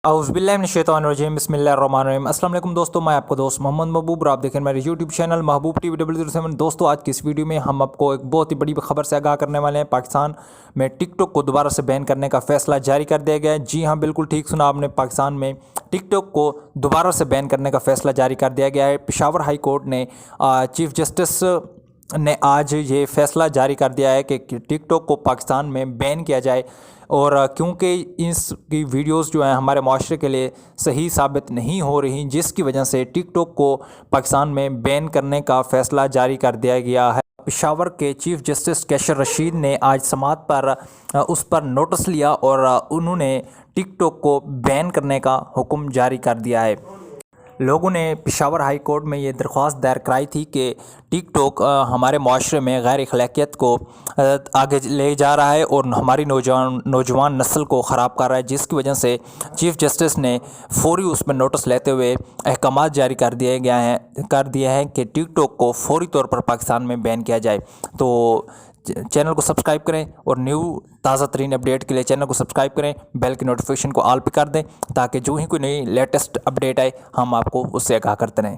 اعوذ باللہ من الشیطان الرجیم، بسم اللہ الرحمن الرحیم۔ السلام علیکم دوستو، میں آپ کو دوست محمد محبوب اور آپ دیکھیں میرے یوٹیوب چینل محبوب ٹی وی 007۔ دوستو آج کی اس ویڈیو میں ہم آپ کو ایک بہت ہی بڑی خبر سے آگاہ کرنے والے ہیں۔ پاکستان میں ٹک ٹاک کو دوبارہ سے بین کرنے کا فیصلہ جاری کر دیا گیا ہے۔ جی ہاں، بالکل ٹھیک سنا آپ نے، پاکستان میں ٹک ٹاک کو دوبارہ سے بین کرنے کا فیصلہ جاری کر دیا گیا ہے۔ پشاور ہائی کورٹ نے چیف جسٹس نے آج یہ فیصلہ جاری کر دیا ہے کہ ٹک ٹاک کو پاکستان میں بین کیا جائے، اور کیونکہ اس کی ویڈیوز جو ہیں ہمارے معاشرے کے لیے صحیح ثابت نہیں ہو رہی، جس کی وجہ سے ٹک ٹاک کو پاکستان میں بین کرنے کا فیصلہ جاری کر دیا گیا ہے۔ پشاور کے چیف جسٹس کیشر رشید نے آج سماعت پر اس پر نوٹس لیا اور انہوں نے ٹک ٹاک کو بین کرنے کا حکم جاری کر دیا ہے۔ لوگوں نے پشاور ہائی کورٹ میں یہ درخواست دائر کرائی تھی کہ ٹک ٹاک ہمارے معاشرے میں غیر اخلاقیت کو آگے لے جا رہا ہے اور ہماری نوجوان نسل کو خراب کر رہا ہے، جس کی وجہ سے چیف جسٹس نے فوری اس میں نوٹس لیتے ہوئے احکامات جاری کر دیے ہیں کہ ٹک ٹاک کو فوری طور پر پاکستان میں بین کیا جائے۔ تو چینل کو سبسکرائب کریں اور نیو تازہ ترین اپڈیٹ کے لیے چینل کو سبسکرائب کریں، بیل کی نوٹیفیکیشن کو آل پہ کر دیں تاکہ جو ہی کوئی نئی لیٹسٹ اپڈیٹ آئے ہم آپ کو اس سے آگاہ کرتے رہیں۔